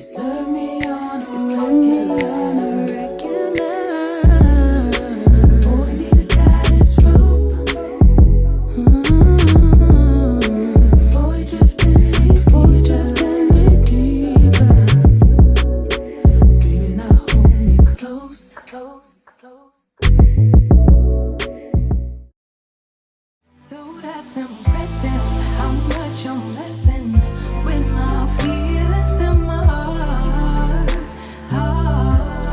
serve me on a regular. Boy, need to tie this rope. Before we drift any deeper. Baby, now hold me close. So that's impressive, how much you're messing with my feelings and my heart. Oh,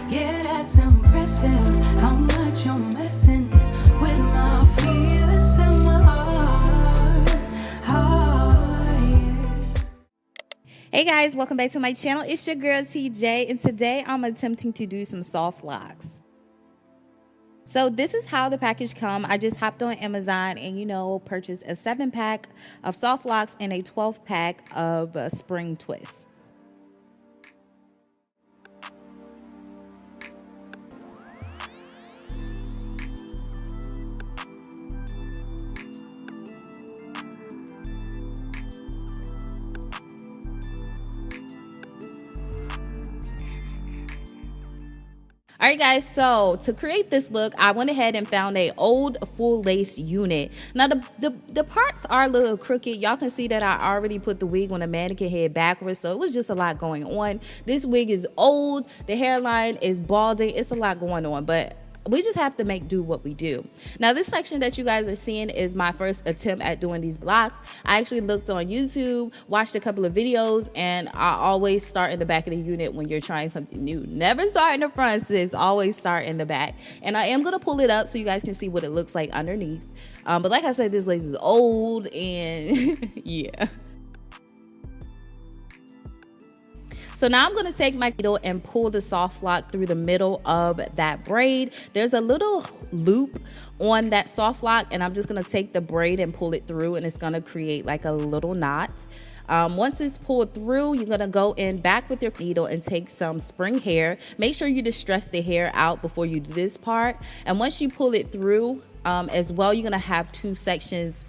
yeah, that's impressive, how much you're messing with my feelings and my heart. Oh, yeah. Hey guys, welcome back to my channel. It's your girl Tei Jae, and today I'm attempting to do some soft locks. So this is how the package come. I just hopped on Amazon and purchased a 7-pack of soft locks and a 12-pack of spring twists. Alright guys, so to create this look, I went ahead and found a old full lace unit. Now the parts are a little crooked. Y'all can see that I already put the wig on the mannequin head backwards, so it was just a lot going on. This wig is old, the hairline is balding, it's a lot going on, but we just have to make do what we do. Now this section that you guys are seeing is my first attempt at doing these blocks. I actually looked on YouTube, watched a couple of videos, and I always start in the back of the unit when you're trying something new. Never start in the front, sis, always start in the back. And I am gonna pull it up so you guys can see what it looks like underneath. But like I said, this lace is old and yeah. So now I'm going to take my needle and pull the soft lock through the middle of that braid. There's a little loop on that soft lock, and I'm just going to take the braid and pull it through, and it's going to create like a little knot. Once it's pulled through, you're going to go in back with your needle and take some spring hair. Make sure you distress the hair out before you do this part. And once you pull it through, as well, you're gonna have two strands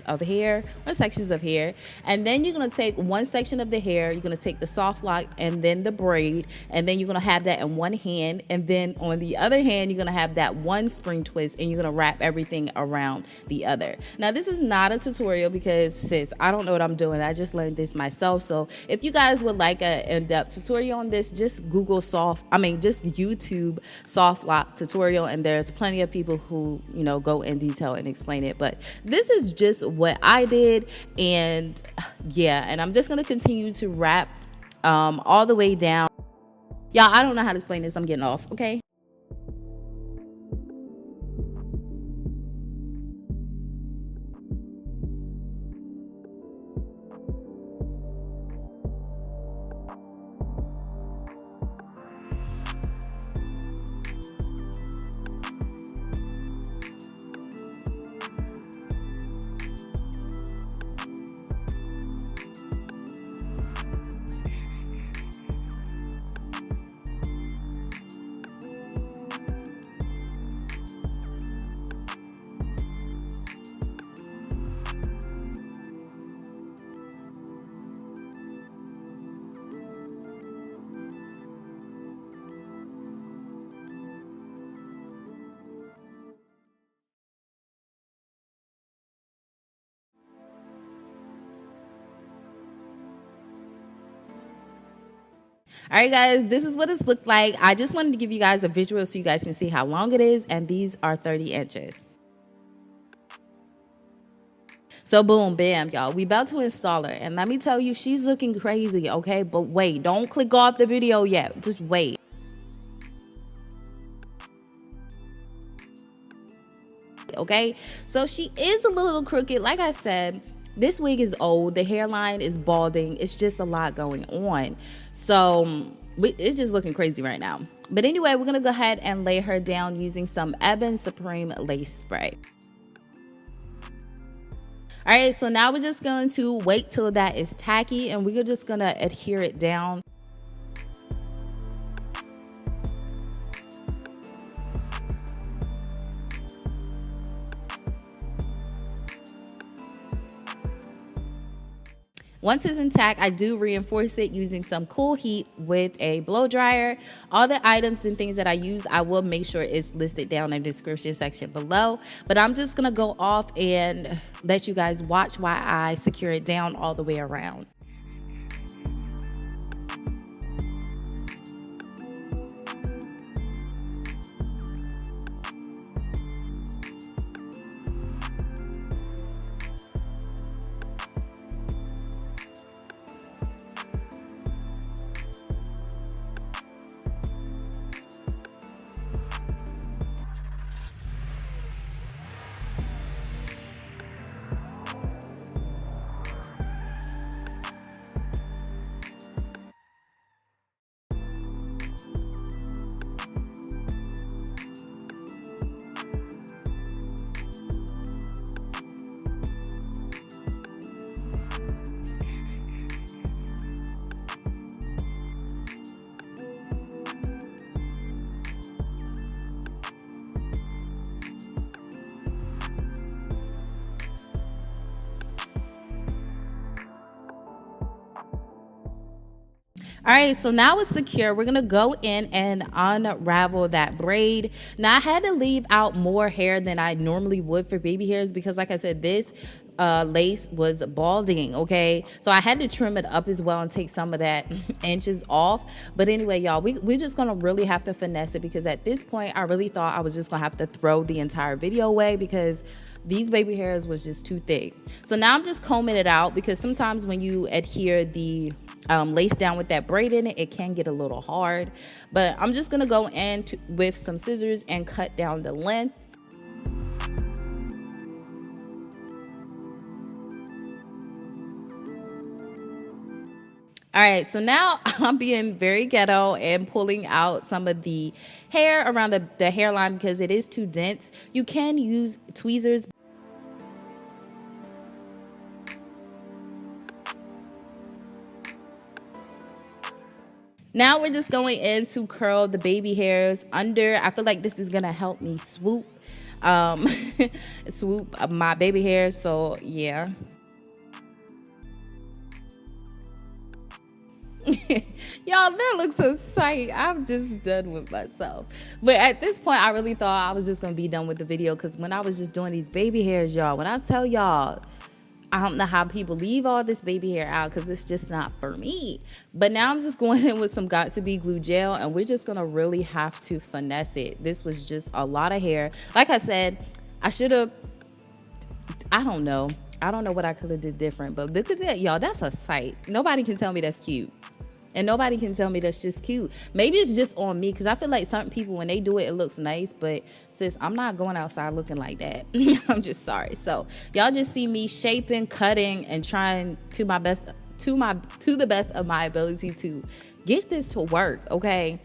of hair, or sections of hair, and then you're gonna take one section of the hair, you're gonna take the soft lock and then the braid, and then you're gonna have that in one hand, and then on the other hand you're gonna have that one spring twist, and you're gonna wrap everything around the other. Now this is not a tutorial because sis, I don't know what I'm doing. I just learned this myself. So if you guys would like an in-depth tutorial on this, just YouTube soft lock tutorial, and there's plenty of people who go in detail and explain it, but this is just what I did. And yeah, and I'm just gonna continue to wrap all the way down. Y'all, I don't know how to explain this. I'm getting off, okay? All right guys, this is what it's looked like. I just wanted to give you guys a visual so you guys can see how long it is, and these are 30 inches. So boom, bam, y'all, we about to install her, and let me tell you, she's looking crazy, okay? But wait, don't click off the video yet, just wait. Okay, so she is a little crooked. Like I said, this wig is old, the hairline is balding, it's just a lot going on, so it's just looking crazy right now. But anyway, we're gonna go ahead and lay her down using some Ebin Supreme lace spray. All right, so now we're just going to wait till that is tacky, and we're just gonna adhere it down. Once it's intact, I do reinforce it using some cool heat with a blow dryer. All the items and things that I use, I will make sure it's listed down in the description section below. But I'm just gonna go off and let you guys watch while I secure it down all the way around. All right, so now it's secure. We're gonna go in and unravel that braid. Now I had to leave out more hair than I normally would for baby hairs because like I said, this lace was balding, okay? So I had to trim it up as well and take some of that inches off. But anyway, y'all, we're just gonna really have to finesse it because at this point, I really thought I was just gonna have to throw the entire video away because these baby hairs was just too thick. So now I'm just combing it out because sometimes when you adhere the lace down with that braid in it, it can get a little hard. But I'm just gonna go in with some scissors and cut down the length. All right, so now I'm being very ghetto and pulling out some of the hair around the hairline because it is too dense. You can use tweezers. Now we're just going in to curl the baby hairs under. I feel like this is gonna help me swoop swoop my baby hairs, so yeah. Y'all, that looks a sight. I'm just done with myself. But at this point, I really thought I was just gonna be done with the video because when I was just doing these baby hairs, y'all, when I tell y'all, I don't know how people leave all this baby hair out because it's just not for me. But now I'm just going in with some got2b glue gel and we're just gonna really have to finesse it. This was just a lot of hair. Like I said, I should have, I don't know what I could have did different, but look at that, y'all. That's a sight. Nobody can tell me that's cute. And nobody can tell me that's just cute. Maybe it's just on me because I feel like certain people, when they do it, it looks nice. But sis, I'm not going outside looking like that. I'm just sorry. So y'all just see me shaping, cutting, and trying to the best of my ability to get this to work, okay?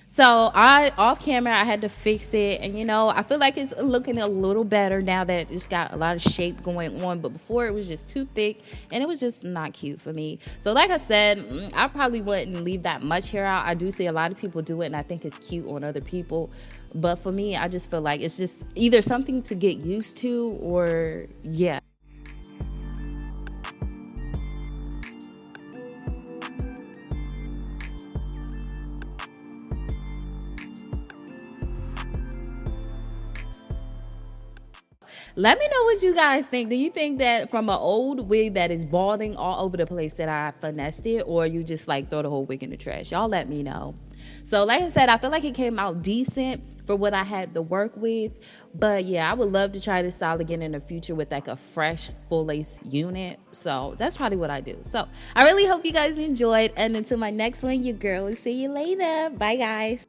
So off camera, I had to fix it. And, you know, I feel like it's looking a little better now that it's got a lot of shape going on. But before, it was just too thick and it was just not cute for me. So like I said, I probably wouldn't leave that much hair out. I do see a lot of people do it and I think it's cute on other people. But for me, I just feel like it's just either something to get used to or yeah. Let me know what you guys think. Do you think that from an old wig that is balding all over the place that I finessed it, or you just like throw the whole wig in the trash? Y'all let me know. So like I said, I feel like it came out decent for what I had to work with. But yeah, I would love to try this style again in the future with like a fresh full lace unit. So that's probably what I do. So I really hope you guys enjoyed. And until my next one, your girl will see you later. Bye guys.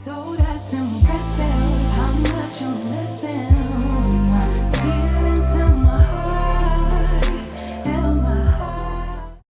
So that's impressive.